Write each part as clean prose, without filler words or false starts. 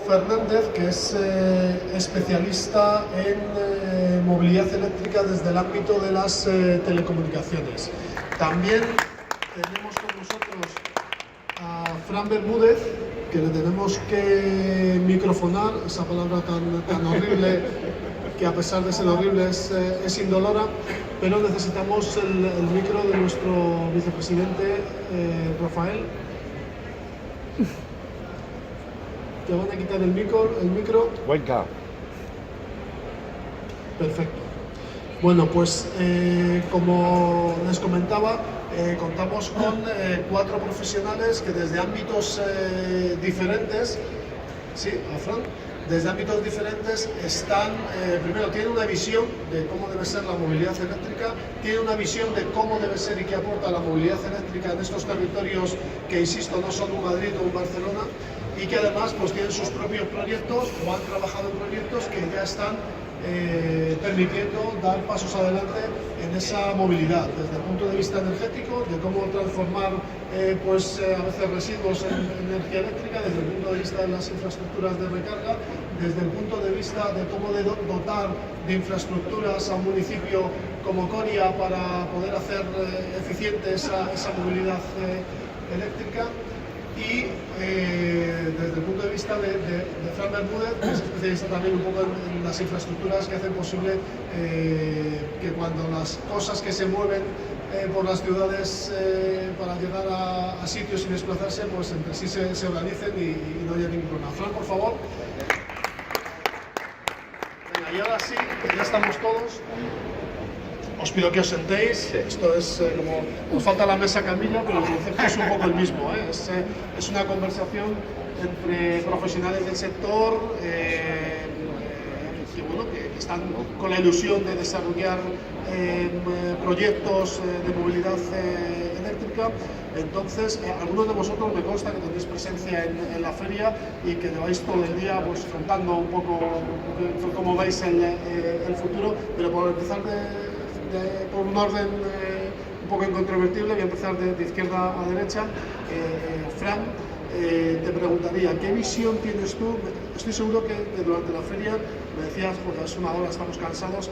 Fernández, que es especialista en movilidad eléctrica desde el ámbito de las telecomunicaciones. También tenemos con nosotros a Fran Bermúdez, que le tenemos que microfonar, esa palabra tan horrible, que a pesar de ser horrible es indolora, pero necesitamos el micro de nuestro vicepresidente, Rafael. Te van a quitar el micro. Cuenca. Perfecto. Bueno, pues como les comentaba, contamos con 4 profesionales que desde ámbitos diferentes, sí, a Fran, desde ámbitos diferentes están, primero tienen una visión de cómo debe ser la movilidad eléctrica, tienen una visión de cómo debe ser y qué aporta la movilidad eléctrica en estos territorios que, insisto, no son un Madrid o un Barcelona, y que además pues tienen sus propios proyectos o han trabajado en proyectos que ya están permitiendo dar pasos adelante en esa movilidad, desde el punto de vista energético, de cómo transformar a veces residuos en energía eléctrica, desde el punto de vista de las infraestructuras de recarga, desde el punto de vista de cómo dotar de infraestructuras a un municipio como Coria para poder hacer eficiente esa movilidad eléctrica. Y desde el punto de vista de Fran Bermúdez, que es especialista también un poco en las infraestructuras que hacen posible que cuando las cosas que se mueven por las ciudades para llegar a sitios y desplazarse, pues entre sí se organicen y no haya ningún problema. Fran, por favor. Venga, y ahora sí, que ya estamos todos. Os pido que os sentéis. Esto es como nos falta la mesa Camilla, pero el concepto es un poco el mismo. Es una conversación entre profesionales del sector que están con la ilusión de desarrollar proyectos de movilidad eléctrica. Entonces, algunos de vosotros me consta que tenéis presencia en la feria y que lleváis todo el día pues, contando un poco cómo veis el futuro, pero por empezar por un orden un poco incontrovertible, voy a empezar de izquierda a derecha. Fran, te preguntaría, ¿qué visión tienes tú? Estoy seguro que durante la feria me decías, porque es una hora, estamos cansados,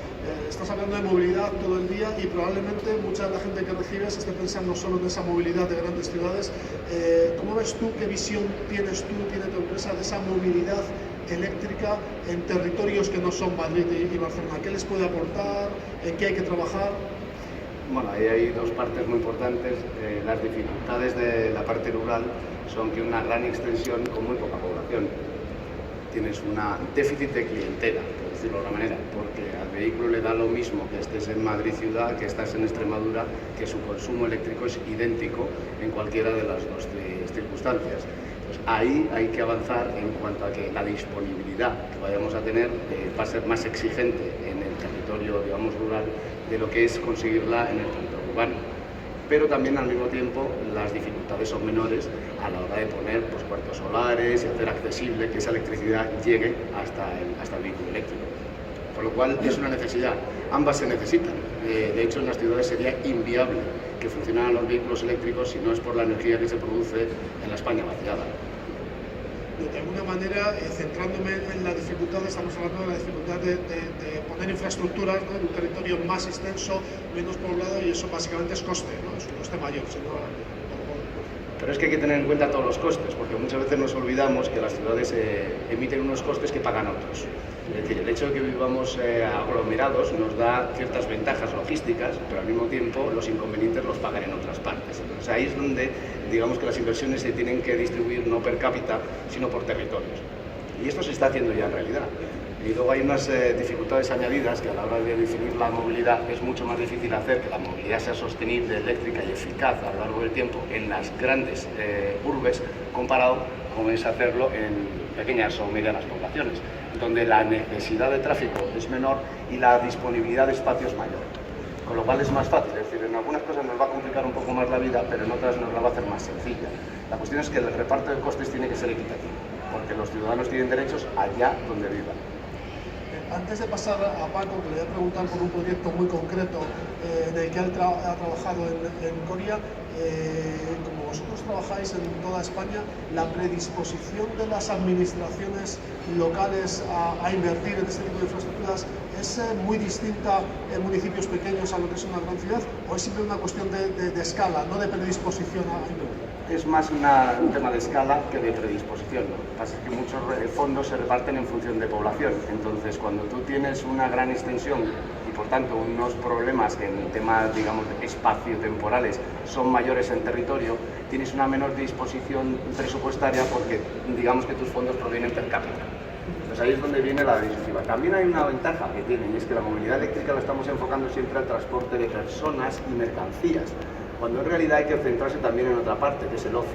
estás hablando de movilidad todo el día y probablemente mucha de la gente que recibes esté pensando solo en esa movilidad de grandes ciudades. ¿Cómo ves tú, qué visión tienes tú, tiene tu empresa de esa movilidad eléctrica en territorios que no son Madrid y Barcelona? ¿Qué les puede aportar? ¿En qué hay que trabajar? Bueno, ahí hay dos partes muy importantes. Las dificultades de la parte rural son que una gran extensión con muy poca población. Tienes un déficit de clientela, por decirlo de alguna manera, porque al vehículo le da lo mismo que estés en Madrid ciudad, que estás en Extremadura, que su consumo eléctrico es idéntico en cualquiera de las dos circunstancias. Pues ahí hay que avanzar en cuanto a que la disponibilidad que vayamos a tener va a ser más exigente en el territorio, digamos, rural de lo que es conseguirla en el territorio urbano. Pero también al mismo tiempo las dificultades son menores a la hora de poner pues, puertos solares y hacer accesible que esa electricidad llegue hasta el vehículo eléctrico. Por lo cual es una necesidad, ambas se necesitan. De hecho, en las ciudades sería inviable que funcionaran los vehículos eléctricos si no es por la energía que se produce en la España vaciada. De alguna manera, centrándome en la dificultad, estamos hablando de la dificultad de poner infraestructuras, ¿no?, en un territorio más extenso, menos poblado, y eso básicamente es coste, ¿no? Es un coste mayor. Pero es que hay que tener en cuenta todos los costes, porque muchas veces nos olvidamos que las ciudades emiten unos costes que pagan otros. Es decir, el hecho de que vivamos aglomerados nos da ciertas ventajas logísticas, pero al mismo tiempo los inconvenientes los pagan en otras partes. O sea, ahí es donde, digamos que las inversiones se tienen que distribuir no per cápita, sino por territorios. Y esto se está haciendo ya en realidad. Y luego hay unas dificultades añadidas que a la hora de definir la movilidad es mucho más difícil hacer que la movilidad sea sostenible, eléctrica y eficaz a lo largo del tiempo en las grandes urbes comparado con es hacerlo en pequeñas o medianas poblaciones, donde la necesidad de tráfico es menor y la disponibilidad de espacio es mayor. Con lo cual es más fácil, es decir, en algunas cosas nos va a complicar un poco más la vida, pero en otras nos la va a hacer más sencilla. La cuestión es que el reparto de costes tiene que ser equitativo, porque los ciudadanos tienen derechos allá donde vivan. Antes de pasar a Paco, que le voy a preguntar por un proyecto muy concreto en el que ha trabajado en Coria, como vosotros trabajáis en toda España, la predisposición de las administraciones locales a invertir en este tipo de infraestructuras es muy distinta en municipios pequeños a lo que es una gran ciudad, o es siempre una cuestión de escala, no de predisposición a invertir? Es más un tema de escala que de predisposición. Lo que pasa es que muchos fondos se reparten en función de población. Entonces, cuando tú tienes una gran extensión y, por tanto, unos problemas que en temas, digamos, espacio-temporales son mayores en territorio, tienes una menor disposición presupuestaria porque, digamos, que tus fondos provienen per cápita. Entonces, ahí es donde viene la disyuntiva. También hay una ventaja que tienen, y es que la movilidad eléctrica la estamos enfocando siempre al transporte de personas y mercancías, cuando en realidad hay que centrarse también en otra parte, que es el ocio.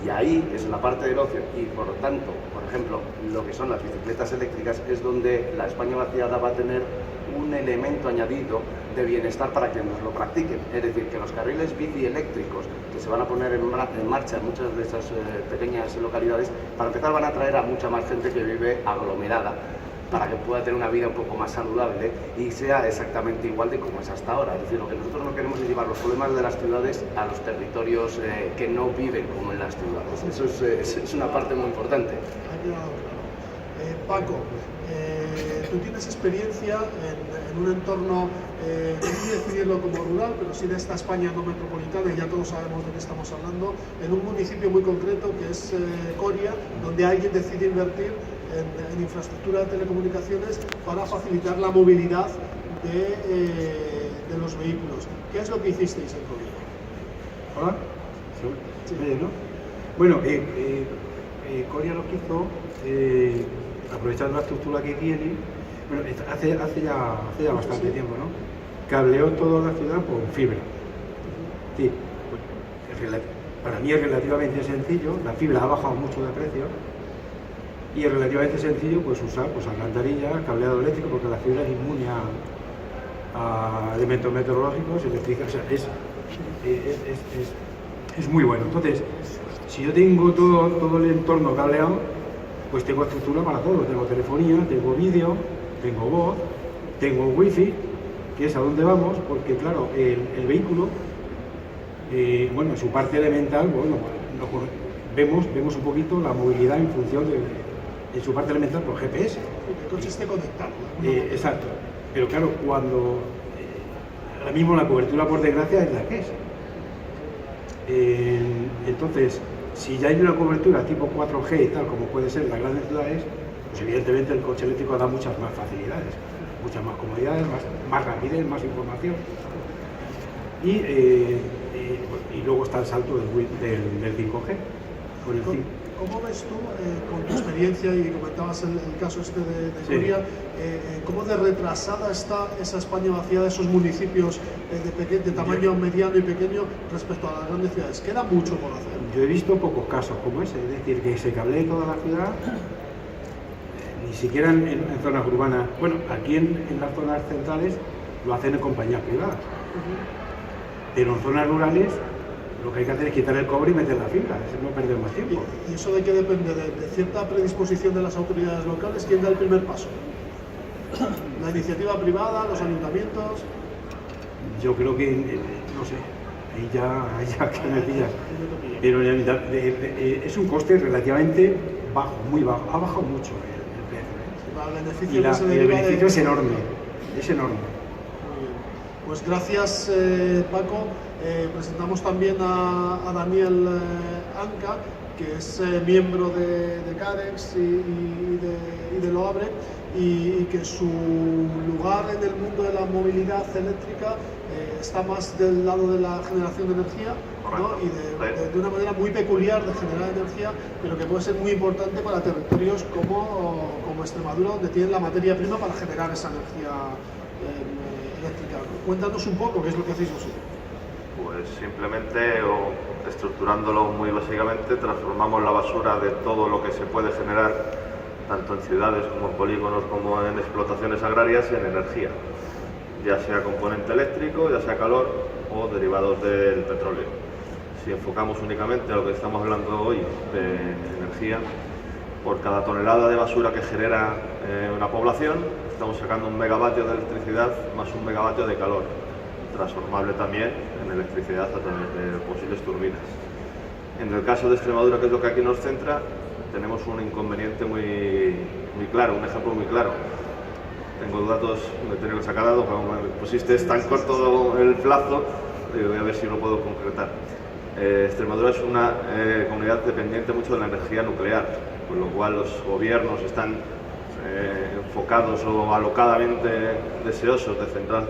Y ahí es la parte del ocio, y por lo tanto, por ejemplo, lo que son las bicicletas eléctricas es donde la España vaciada va a tener un elemento añadido de bienestar para que nos lo practiquen. Es decir, que los carriles bici eléctricos que se van a poner en marcha en muchas de esas pequeñas localidades, para empezar van a atraer a mucha más gente que vive aglomerada, para que pueda tener una vida un poco más saludable y sea exactamente igual de como es hasta ahora. Es decir, lo que nosotros no queremos es llevar los problemas de las ciudades a los territorios que no viven como en las ciudades. Eso es una parte muy importante. Ha quedado claro. Paco, tú tienes experiencia en un entorno, no decidirlo como rural, pero sí de esta España no metropolitana, y ya todos sabemos de qué estamos hablando, en un municipio muy concreto que es Coria, donde alguien decide invertir en infraestructura de telecomunicaciones para facilitar la movilidad de los vehículos. ¿Qué es lo que hicisteis en Coria? Hola, sí. ¿No? Bueno, Coria lo que hizo, aprovechando la estructura que tiene, bueno, hace ya bastante tiempo, ¿no? Cableó toda la ciudad por fibra. Sí, pues, para mí es relativamente sencillo, la fibra ha bajado mucho de precio, y es relativamente sencillo pues usar alcantarillas, cableado eléctrico, porque la fibra es inmune a elementos meteorológicos, eléctricos, o sea, es muy bueno. Entonces, si yo tengo todo el entorno cableado, pues tengo estructura para todo. Tengo telefonía, tengo vídeo, tengo voz, tengo wifi, que es a dónde vamos, porque claro, el vehículo, bueno, en su parte elemental, bueno, vemos un poquito la movilidad en función en su parte elemental por GPS. El coche esté conectado. Exacto. Pero claro, cuando ahora mismo la cobertura, por desgracia, es la que es. Entonces, si ya hay una cobertura tipo 4G y tal, como puede ser en las grandes ciudades, pues evidentemente el coche eléctrico da muchas más facilidades, muchas más comodidades, más rapidez, más información. Y luego está el salto del 5G. Con el 5G. ¿Cómo ves tú, con tu experiencia, y comentabas el caso este de Coria, cómo de retrasada está esa España vaciada, esos municipios de tamaño mediano y pequeño respecto a las grandes ciudades? ¿Queda mucho por hacer? Yo he visto pocos casos como ese, es decir, que se cablee toda la ciudad, ni siquiera en zonas urbanas. Bueno, aquí en las zonas centrales lo hacen en compañías privadas, pero en zonas rurales lo que hay que hacer es quitar el cobre y meter la fibra, no perder más tiempo. ¿Y eso de qué depende? ¿De cierta predisposición de las autoridades locales? ¿Quién da el primer paso? ¿La iniciativa privada, los ayuntamientos? Yo creo que, no sé, ahí ya que me pillas. Pero es un coste relativamente bajo, muy bajo, ha bajado mucho el precio. Y el beneficio es enorme, es enorme. Muy bien. Pues gracias, Paco. Presentamos también a Daniel Anca, que es miembro de CAREX y de LOABRE, y que su lugar en el mundo de la movilidad eléctrica está más del lado de la generación de energía, ¿no? Y de una manera muy peculiar de generar energía, pero que puede ser muy importante para territorios como Extremadura, donde tienen la materia prima para generar esa energía eléctrica. Cuéntanos un poco qué es lo que hacéis vosotros. Pues simplemente, o estructurándolo muy básicamente, transformamos la basura de todo lo que se puede generar, tanto en ciudades como en polígonos, como en explotaciones agrarias, en energía, ya sea componente eléctrico, ya sea calor o derivados del petróleo. Si enfocamos únicamente a lo que estamos hablando hoy de energía, por cada tonelada de basura que genera una población, estamos sacando 1 megavatio de electricidad más 1 megavatio de calor, transformable también en electricidad a través de posibles turbinas. En el caso de Extremadura, que es lo que aquí nos centra, tenemos un inconveniente muy claro, un ejemplo muy claro. Tengo datos, me he tenido que sacar datos, como me pusiste tan corto el plazo, voy a ver si lo puedo concretar. Extremadura es una comunidad dependiente mucho de la energía nuclear, con lo cual los gobiernos están enfocados o alocadamente deseosos de cerrar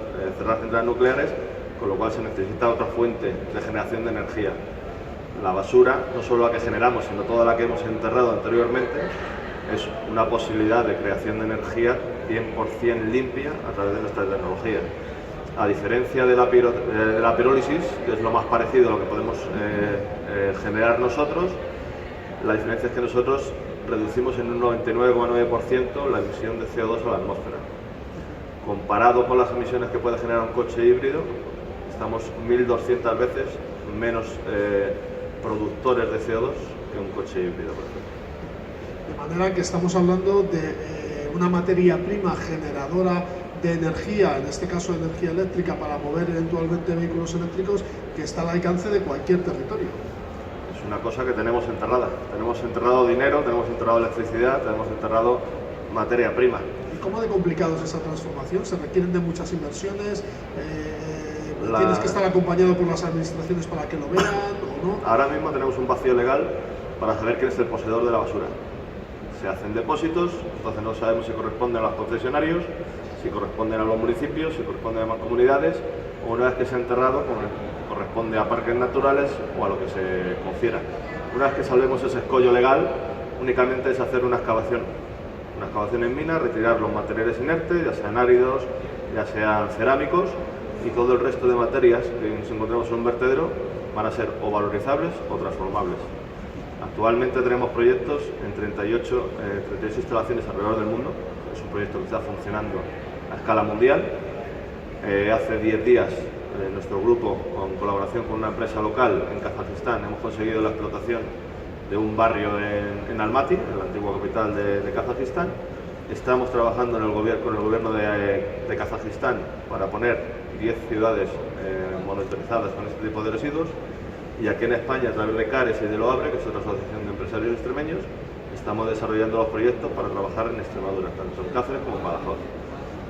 centrales nucleares, con lo cual se necesita otra fuente de generación de energía. La basura, no solo la que generamos, sino toda la que hemos enterrado anteriormente, es una posibilidad de creación de energía 100% limpia a través de nuestra tecnología. A diferencia de la pirólisis, que es lo más parecido a lo que podemos generar nosotros, la diferencia es que nosotros reducimos en un 99,9% la emisión de CO2 a la atmósfera. Comparado con las emisiones que puede generar un coche híbrido, estamos 1200 veces menos productores de CO2 que un coche híbrido, por ejemplo. De manera que estamos hablando de una materia prima generadora de energía, en este caso energía eléctrica, para mover eventualmente vehículos eléctricos, que está al alcance de cualquier territorio. Es una cosa que tenemos enterrada. Tenemos enterrado dinero, tenemos enterrado electricidad, tenemos enterrado materia prima. ¿Y cómo de complicado es esa transformación? ¿Se requieren de muchas inversiones? ¿Tienes que estar acompañado por las administraciones para que lo vean o no? Ahora mismo tenemos un vacío legal para saber quién es el poseedor de la basura. Se hacen depósitos, entonces no sabemos si corresponden a los concesionarios, si corresponden a los municipios, si corresponden a mancomunidades, o una vez que se ha enterrado, corresponde a parques naturales o a lo que se confiera. Una vez que salvemos ese escollo legal, únicamente es hacer una excavación en mina, retirar los materiales inertes, ya sean áridos, ya sean cerámicos, y todo el resto de materias que nos encontramos en un vertedero van a ser o valorizables o transformables. Actualmente tenemos proyectos en 38 instalaciones alrededor del mundo. Es un proyecto que está funcionando a escala mundial. Hace 10 días nuestro grupo, en colaboración con una empresa local en Kazajistán, hemos conseguido la explotación de un barrio en Almaty, en la antigua capital de Kazajistán. Estamos trabajando con el gobierno de Kazajistán para poner 10 ciudades monitorizadas con este tipo de residuos. Y aquí en España, a través de CARES y de LOABRE, que es otra asociación de empresarios extremeños, estamos desarrollando los proyectos para trabajar en Extremadura, tanto en Cáceres como en Badajoz.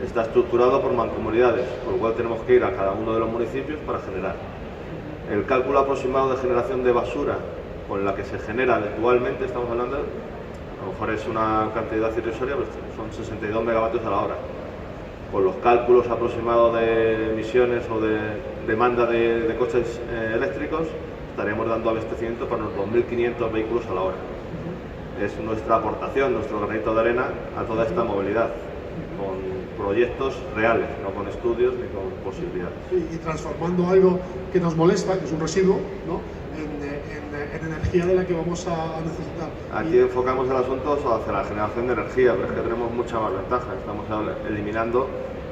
Está estructurado por mancomunidades, por lo cual tenemos que ir a cada uno de los municipios para generar. El cálculo aproximado de generación de basura con la que se genera actualmente, estamos hablando, a lo mejor es una cantidad irrisoria, pero son 62 megavatios a la hora. Con los cálculos aproximados de emisiones o de demanda de coches eléctricos, estaríamos dando abastecimiento para unos 2.500 vehículos a la hora. Es nuestra aportación, nuestro granito de arena a toda esta movilidad, con proyectos reales, no con estudios ni con posibilidades. Y transformando algo que nos molesta, que es un residuo, ¿no?, en energía de la que vamos a necesitar. Aquí enfocamos el asunto hacia la generación de energía, pero es que tenemos mucha más ventaja. Estamos eliminando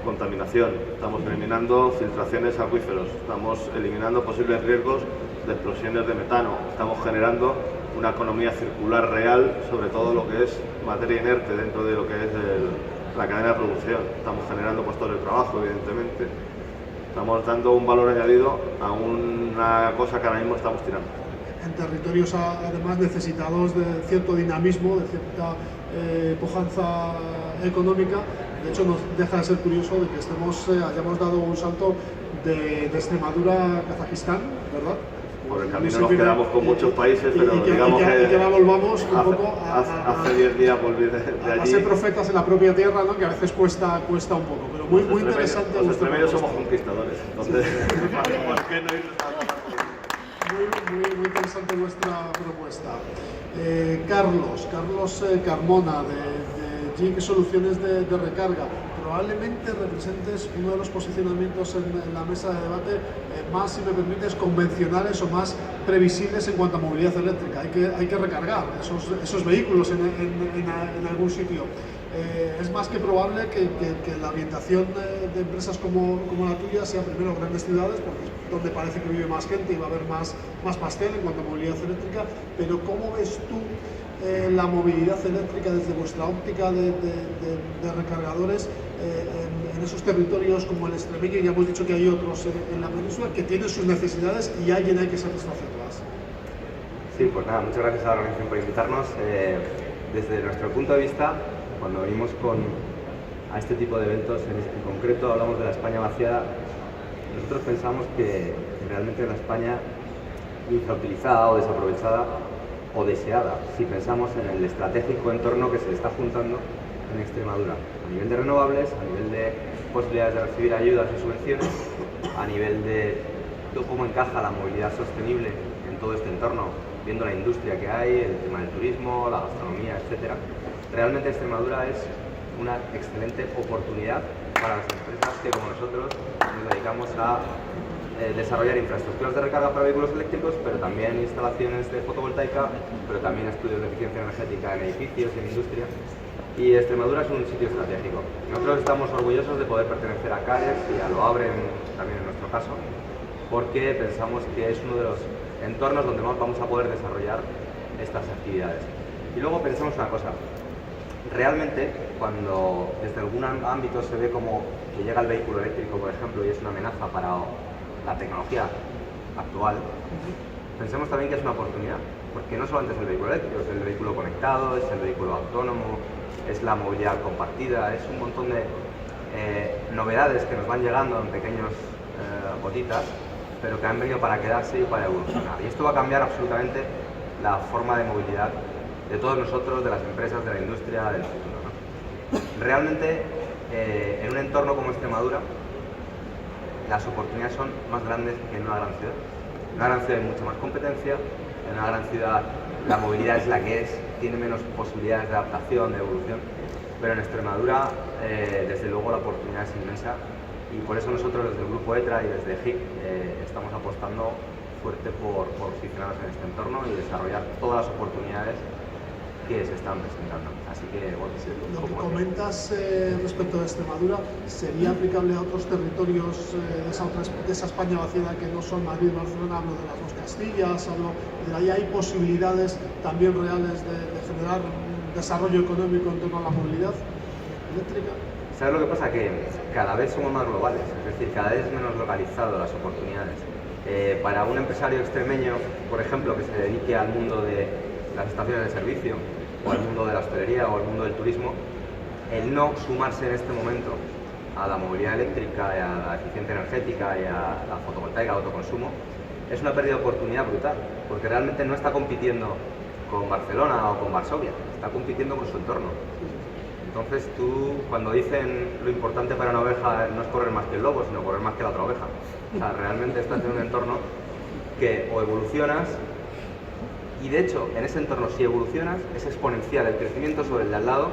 contaminación, estamos eliminando filtraciones a acuíferos, estamos eliminando posibles riesgos de explosiones de metano, estamos generando una economía circular real sobre todo lo que es materia inerte dentro de lo que es la cadena de producción. Estamos generando puestos de trabajo, evidentemente. Estamos dando un valor añadido a una cosa que ahora mismo estamos tirando. En territorios además necesitados de cierto dinamismo, de cierta pujanza económica. De hecho, nos deja de ser curioso de que hayamos dado un salto de Extremadura a Kazajistán, ¿verdad? Por el camino nos quedamos con muchos países, pero digamos que ahora volvamos un poco hace 10 días volví de allí. A ser profetas en la propia tierra, ¿no?, que a veces cuesta un poco, pero muy interesante. Los extremeños somos conquistadores, entonces ¿por qué no ir muy interesante vuestra propuesta. Carlos Carmona, de GIG Soluciones de Recarga, probablemente representes uno de los posicionamientos en la mesa de debate más, si me permites, convencionales o más previsibles en cuanto a movilidad eléctrica. Hay que recargar esos vehículos en algún sitio. Es más que probable que la orientación de empresas como la tuya sea primero grandes ciudades, porque es donde parece que vive más gente y va a haber más pastel en cuanto a movilidad eléctrica. Pero ¿cómo ves tú la movilidad eléctrica desde vuestra óptica de recargadores en esos territorios como el extremeño? Ya hemos dicho que hay otros en la península que tienen sus necesidades y alguien hay que satisfacerlas. Sí, pues nada, muchas gracias a la organización por invitarnos. Desde nuestro punto de vista, cuando venimos a este tipo de eventos, en concreto hablamos de la España vaciada, nosotros pensamos que realmente la España infrautilizada o desaprovechada o deseada, si pensamos en el estratégico entorno que se le está juntando en Extremadura, a nivel de renovables, a nivel de posibilidades de recibir ayudas y subvenciones, a nivel de cómo encaja la movilidad sostenible en todo este entorno, viendo la industria que hay, el tema del turismo, la gastronomía, etc. Realmente Extremadura es una excelente oportunidad para las empresas que, como nosotros, nos dedicamos a desarrollar infraestructuras de recarga para vehículos eléctricos, pero también instalaciones de fotovoltaica, pero también estudios de eficiencia energética en edificios y en industria. Y Extremadura es un sitio estratégico. Nosotros estamos orgullosos de poder pertenecer a CARES y a LOABRE también en nuestro caso, porque pensamos que es uno de los entornos donde más vamos a poder desarrollar estas actividades. Y luego pensamos una cosa, realmente cuando desde algún ámbito se ve como que llega el vehículo eléctrico, por ejemplo, y es una amenaza para la tecnología actual, pensemos también que es una oportunidad, porque no solamente es el vehículo eléctrico, es el vehículo conectado, es el vehículo autónomo, es la movilidad compartida, es un montón de novedades que nos van llegando en pequeños gotitas, pero que han venido para quedarse y para evolucionar. Y esto va a cambiar absolutamente la forma de movilidad de todos nosotros, de las empresas, de la industria, del futuro, ¿no? Realmente, en un entorno como Extremadura, las oportunidades son más grandes que en una gran ciudad. En una gran ciudad hay mucha más competencia, en una gran ciudad la movilidad es la que es, tiene menos posibilidades de adaptación, de evolución, pero en Extremadura, desde luego, la oportunidad es inmensa. Y por eso nosotros desde el Grupo ETRA y desde HIC estamos apostando fuerte por posicionarnos en este entorno y desarrollar todas las oportunidades que se están presentando. Así que, bueno, lo que comentas respecto de Extremadura, ¿sería aplicable a otros territorios de esa España vaciada que no son Madrid, Barcelona? Hablo de las dos Castillas, hablo de ahí hay posibilidades también reales de generar un desarrollo económico en torno a la movilidad eléctrica. ¿Sabes lo que pasa? Que cada vez somos más globales, es decir, cada vez es menos localizado las oportunidades. Para un empresario extremeño, por ejemplo, que se dedique al mundo de las estaciones de servicio, o al mundo de la hostelería, o al mundo del turismo, el no sumarse en este momento a la movilidad eléctrica, y a la eficiencia energética y a la fotovoltaica, autoconsumo, es una pérdida de oportunidad brutal, porque realmente no está compitiendo con Barcelona o con Varsovia, está compitiendo con su entorno. Entonces tú, cuando dicen lo importante para una oveja no es correr más que el lobo, sino correr más que la otra oveja. O sea, realmente estás en un entorno que o evolucionas, y de hecho, en ese entorno, si evolucionas, es exponencial el crecimiento sobre el de al lado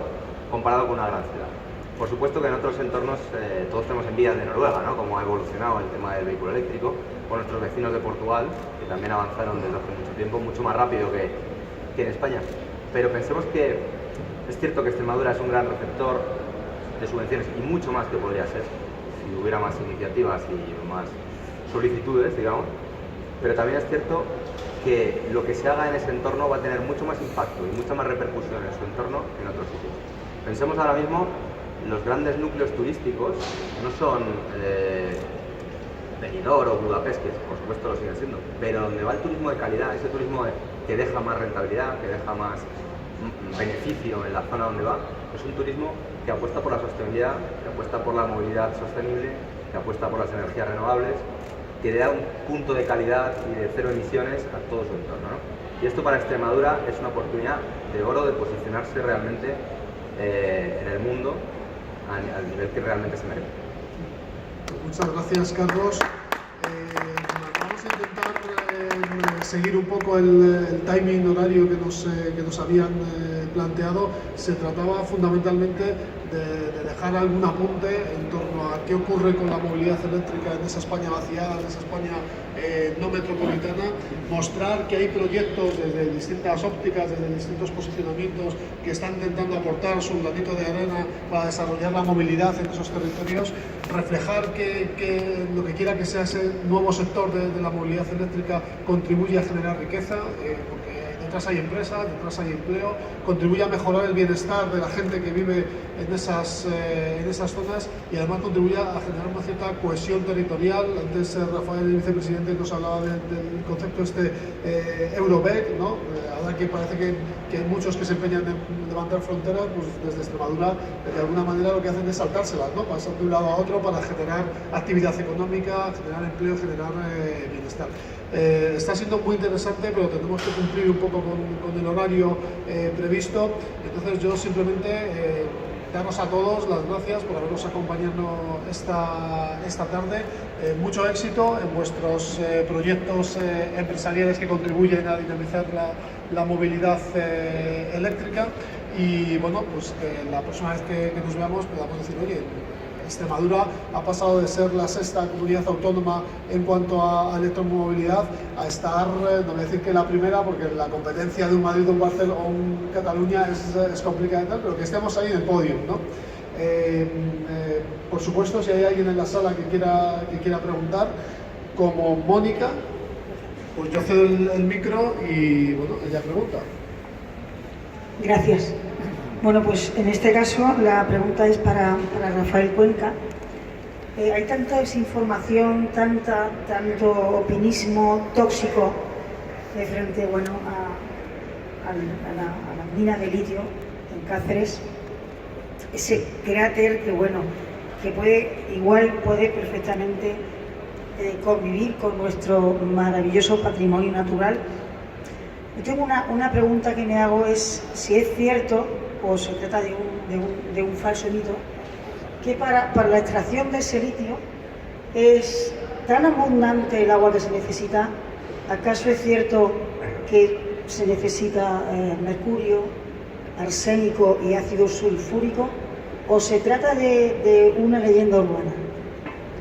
comparado con una gran ciudad. Por supuesto que en otros entornos todos tenemos envidia de Noruega, ¿no? Como ha evolucionado el tema del vehículo eléctrico, o nuestros vecinos de Portugal, que también avanzaron desde hace mucho tiempo, mucho más rápido que en España. Pero pensemos que es cierto que Extremadura es un gran receptor de subvenciones y mucho más que podría ser si hubiera más iniciativas y más solicitudes, digamos, pero también es cierto que lo que se haga en ese entorno va a tener mucho más impacto y mucha más repercusión en su entorno que en otros sitios. Pensemos ahora mismo, los grandes núcleos turísticos no son Benidorm o Budapest, que por supuesto lo siguen siendo, pero donde va el turismo de calidad, ese turismo que deja más rentabilidad, que deja más beneficio en la zona donde va, es un turismo que apuesta por la sostenibilidad, que apuesta por la movilidad sostenible, que apuesta por las energías renovables, que da un punto de calidad y de cero emisiones a todo su entorno, ¿no? Y esto para Extremadura es una oportunidad de oro de posicionarse realmente en el mundo al nivel que realmente se merece. Muchas gracias, Carlos. Vamos a intentar seguir un poco el timing horario que nos habían planteado. Se trataba fundamentalmente de dejar algún apunte en torno a qué ocurre con la movilidad eléctrica en esa España vaciada, en esa España no metropolitana, mostrar que hay proyectos desde distintas ópticas, desde distintos posicionamientos que están intentando aportar su granito de arena para desarrollar la movilidad en esos territorios, reflejar que lo que quiera que sea ese nuevo sector de la movilidad eléctrica contribuye a generar riqueza, porque detrás hay empresas, detrás hay empleo, contribuye a mejorar el bienestar de la gente que vive en esas zonas y además contribuye a generar una cierta cohesión territorial. Antes Rafael, el vicepresidente, nos hablaba del concepto Eurobec, ¿no? Ahora que parece que hay muchos que se empeñan en levantar fronteras, pues desde Extremadura de alguna manera lo que hacen es saltárselas, ¿no? Pasar de un lado a otro para generar actividad económica, generar empleo, generar bienestar. Está siendo muy interesante, pero tenemos que cumplir un poco con el horario previsto. Entonces yo simplemente daros a todos las gracias por habernos acompañado esta tarde. Mucho éxito en vuestros proyectos empresariales que contribuyen a dinamizar la movilidad eléctrica. Y bueno, pues que la próxima vez que nos veamos podamos decir, oye, Extremadura ha pasado de ser la sexta comunidad autónoma en cuanto a electromovilidad a estar, no voy a decir que la primera, porque la competencia de un Madrid, un Barcelona o un Cataluña es complicada y tal, pero que estemos ahí en el podio, ¿no? Por supuesto, si hay alguien en la sala que quiera preguntar, como Mónica, pues yo cedo el micro y bueno, ella pregunta. Gracias. Bueno, pues en este caso la pregunta es para Rafael Cuenca. Hay tanta desinformación, tanto opinismo tóxico frente a la mina de litio en Cáceres, ese cráter que puede perfectamente convivir con nuestro maravilloso patrimonio natural. Yo tengo una pregunta que me hago, es si es cierto o se trata de un falso mito, que para la extracción de ese litio es tan abundante el agua que se necesita. ¿Acaso es cierto que se necesita mercurio, arsénico y ácido sulfúrico? ¿O se trata de una leyenda urbana?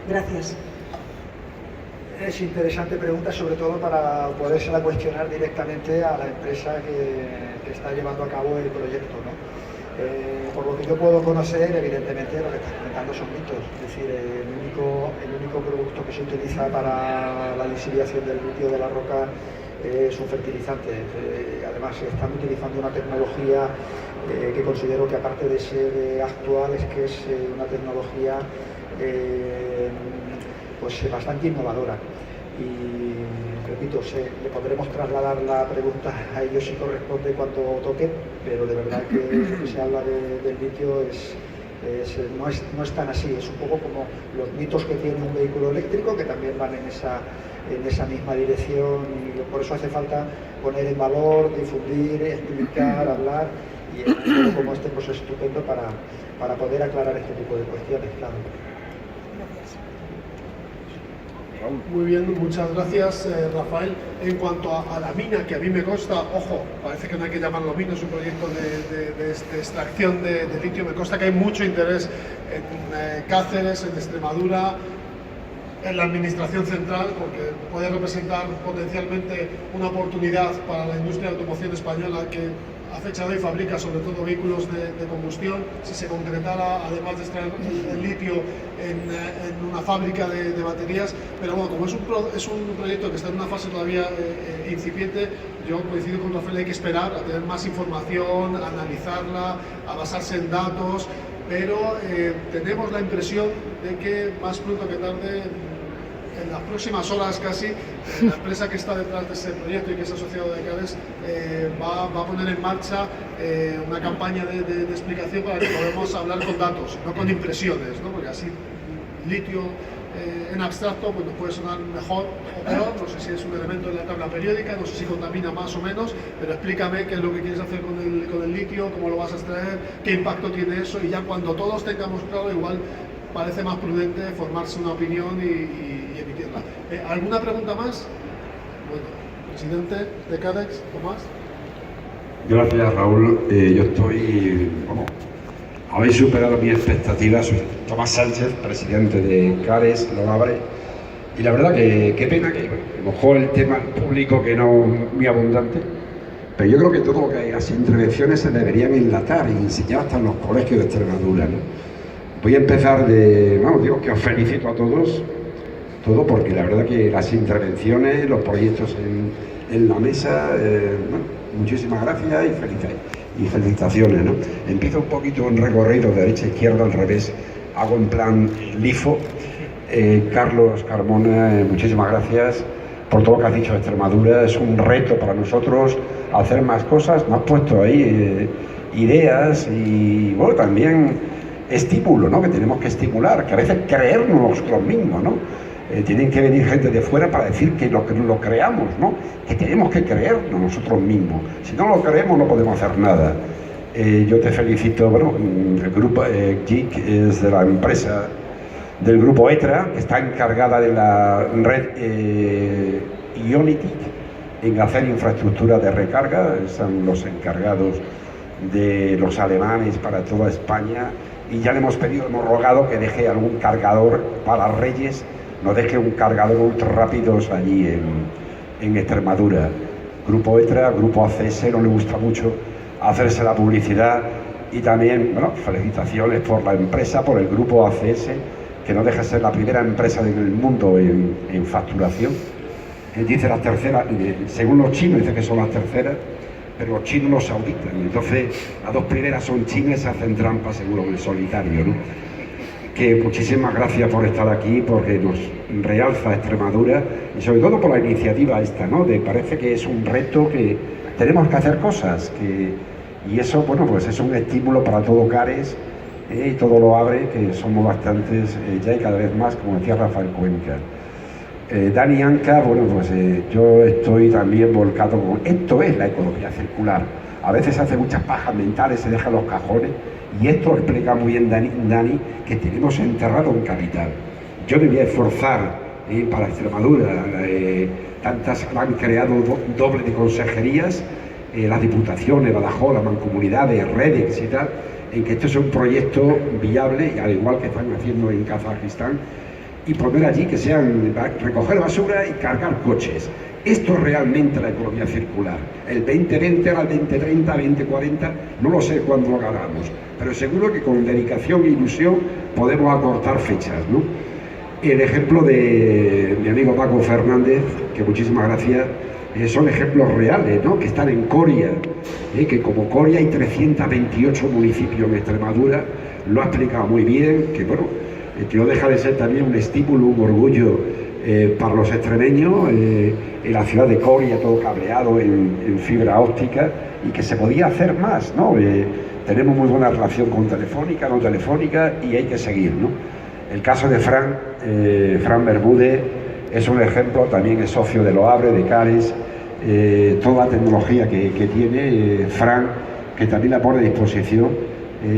Gracias. Es interesante pregunta, sobre todo para podérsela cuestionar directamente a la empresa que está llevando a cabo el proyecto, ¿no? Por lo que yo puedo conocer, evidentemente lo que estás comentando son mitos. Es decir, el único producto que se utiliza para la disiliación del litio de la roca es un fertilizante. Además, están utilizando una tecnología que considero que, aparte de ser actual, es que es una tecnología pues bastante innovadora. Y repito, le podremos trasladar la pregunta a ellos si corresponde cuando toque, pero de verdad que se habla del litio no es tan así. Es un poco como los mitos que tiene un vehículo eléctrico, que también van en esa misma dirección, y por eso hace falta poner en valor, difundir, explicar, hablar, y un foro como este pues es estupendo para poder aclarar este tipo de cuestiones, claro. Muy bien, muchas gracias, Rafael. En cuanto a la mina, que a mí me consta, ojo, parece que no hay que llamarlo mina, es un proyecto de extracción de litio, me consta que hay mucho interés en Cáceres, en Extremadura, en la administración central, porque puede representar potencialmente una oportunidad para la industria de automoción española, que a fecha de hoy fabrica sobre todo vehículos de combustión. Si se concretara, además de extraer el litio en una fábrica de baterías, pero bueno, como es un proyecto que está en una fase todavía incipiente, yo coincido con Rafael, hay que esperar a tener más información, a analizarla, a basarse en datos, pero tenemos la impresión de que más pronto que tarde, en las próximas horas casi, la empresa que está detrás de ese proyecto y que es asociado de CARES va a poner en marcha una campaña de explicación para que podamos hablar con datos, no con impresiones, ¿no? Porque así litio en abstracto pues nos puede sonar mejor o peor, no sé si es un elemento de la tabla periódica, no sé si contamina más o menos, pero explícame qué es lo que quieres hacer con el litio, cómo lo vas a extraer, qué impacto tiene eso, y ya cuando todos tengamos claro, igual parece más prudente formarse una opinión y emitirla. ¿Alguna pregunta más? Bueno, presidente de CARES, Tomás. Gracias, Raúl. Yo estoy, habéis superado mis expectativas. Soy Tomás Sánchez, presidente de CARES, Logabre. Y la verdad que qué pena que a lo mejor el tema público que no es muy abundante, pero yo creo que todo lo que hay, las intervenciones se deberían enlatar y enseñar hasta en los colegios de Extremadura, ¿no? Voy a empezar digo que os felicito a todos, porque la verdad que las intervenciones, los proyectos en la mesa. Bueno, muchísimas gracias y felicitaciones, ¿no? Empiezo un poquito un recorrido de derecha a izquierda, al revés, hago en plan LIFO. Carlos Carmona, muchísimas gracias por todo lo que has dicho de Extremadura. Es un reto para nosotros hacer más cosas. Me has puesto ahí ideas y, bueno, también estímulo, ¿no? Que tenemos que estimular, que a veces creernos nosotros mismos, ¿no? Tienen que venir gente de fuera para decir que lo creamos, ¿no? Que tenemos que creernos nosotros mismos. Si no lo creemos no podemos hacer nada. Yo te felicito. Bueno, el grupo GIC es de la empresa del grupo ETRA, que está encargada de la red Ionity en hacer infraestructura de recarga. Son los encargados de los alemanes para toda España, y ya le hemos rogado que deje algún cargador para Reyes, nos deje un cargador ultra rápidos allí en Extremadura. Grupo ETRA, Grupo ACS, no le gusta mucho hacerse la publicidad, y también, bueno, felicitaciones por la empresa, por el Grupo ACS, que no deja de ser la primera empresa en el mundo en facturación. Dice las terceras, según los chinos dice que son las terceras, pero los chinos los auditan. Entonces, las dos primeras son chinas y se hacen trampas seguro en el solitario, ¿no? Que muchísimas gracias por estar aquí, porque nos realza Extremadura, y sobre todo por la iniciativa esta, ¿no? Parece que es un reto, que tenemos que hacer cosas, y eso, bueno, pues es un estímulo para todo Cares, y todo lo abre, que somos bastantes ya, y cada vez más, como decía Rafael Cuenca. Dani Anca, bueno, pues yo estoy también volcado con... Esto es la economía circular. A veces se hace muchas pajas mentales, se dejan los cajones, y esto explica muy bien Dani, que tenemos enterrado un capital. Yo me voy a esforzar para Extremadura. Tantas han creado doble de consejerías, las diputaciones, Badajoz, las mancomunidades, Redex y tal, en que esto es un proyecto viable, al igual que están haciendo en Kazajistán, y poner allí que sean recoger basura y cargar coches. Esto es realmente la economía circular. El 2020 al 2030, 2040, no lo sé cuándo lo hagamos, pero seguro que con dedicación e ilusión podemos acortar fechas, ¿no? El ejemplo de mi amigo Paco Fernández, que muchísimas gracias, son ejemplos reales, ¿no? Que están en Coria, que como Coria hay 328 municipios en Extremadura, lo ha explicado muy bien, que bueno, que no deja de ser también un estímulo, un orgullo para los extremeños, en la ciudad de Coria todo cableado en fibra óptica, y que se podía hacer más, ¿no? Tenemos muy buena relación con Telefónica, no Telefónica, y hay que seguir, ¿no? El caso de Fran Bermúdez es un ejemplo, también es socio de Loabre, de Cares, toda la tecnología que tiene Fran, que también la pone a disposición.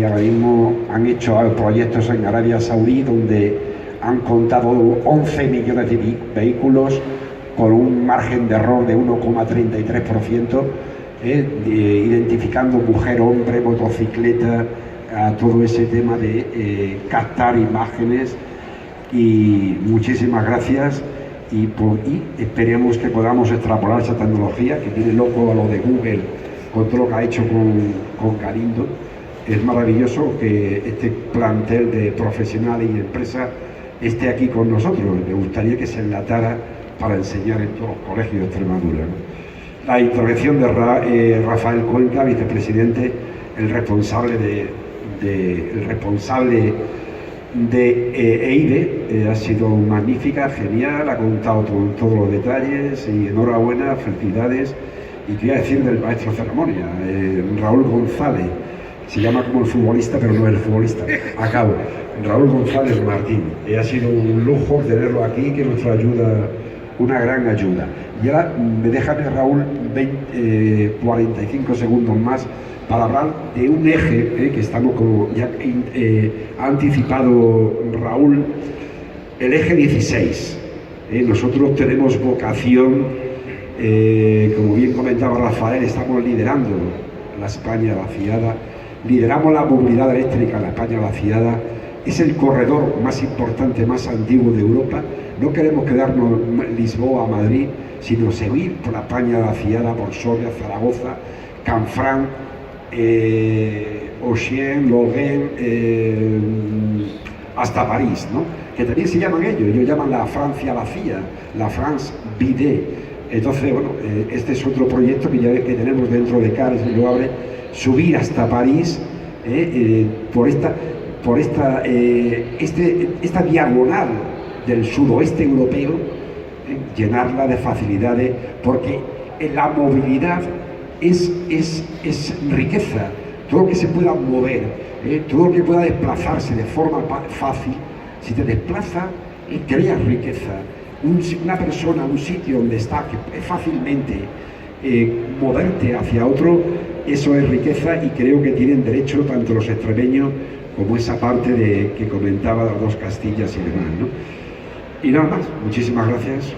Ahora mismo han hecho proyectos en Arabia Saudí donde han contado 11 millones de vehículos con un margen de error de 1,33%, identificando mujer, hombre, motocicleta, todo ese tema de captar imágenes. Y muchísimas gracias, y esperemos que podamos extrapolar esa tecnología, que tiene loco a lo de Google con todo lo que ha hecho con Galindo. Es maravilloso que este plantel de profesionales y empresas esté aquí con nosotros. Me gustaría que se enlatara para enseñar en todos los colegios de Extremadura, ¿no? La intervención de Rafael Cuenca, vicepresidente, el responsable de EIDE, ha sido magnífica, genial, ha contado todos los detalles, y enhorabuena, felicidades. Y quería decir del maestro ceremonia, Raúl González. Se llama como el futbolista, pero no es el futbolista. Acabo. Raúl González Martín. Ha sido un lujo tenerlo aquí, que nos ayuda, una gran ayuda. Y ahora, déjame, Raúl, 45 segundos más para hablar de un eje que estamos, como ya ha anticipado Raúl, el eje 16. Nosotros tenemos vocación, como bien comentaba Rafael, estamos liderando la España vaciada. Lideramos la movilidad eléctrica en la España vaciada. Es el corredor más importante, más antiguo de Europa. No queremos quedarnos en Lisboa, Madrid, sino seguir por la España vaciada, por Soria, Zaragoza, Canfranc, Ossién, Lorraine, hasta París, ¿no? Que también se llaman ellos llaman la Francia vacía, la France vide. Entonces, bueno, este es otro proyecto que ya que tenemos dentro de CARES y Loabre, subir hasta París por esta diagonal del sudoeste europeo, llenarla de facilidades, porque la movilidad es riqueza. Todo lo que se pueda mover, todo lo que pueda desplazarse de forma fácil, si te desplaza, creas riqueza. Una persona, un sitio donde está, que es fácilmente moverte hacia otro, eso es riqueza, y creo que tienen derecho tanto los extremeños como esa parte que comentaba de las dos Castillas y demás, ¿no? Y nada más, muchísimas gracias.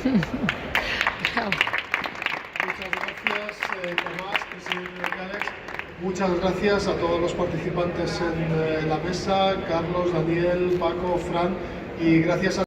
Muchas gracias, Tomás, presidente de CARES. Muchas gracias a todos los participantes en la mesa, Carlos, Daniel, Paco, Fran, y gracias a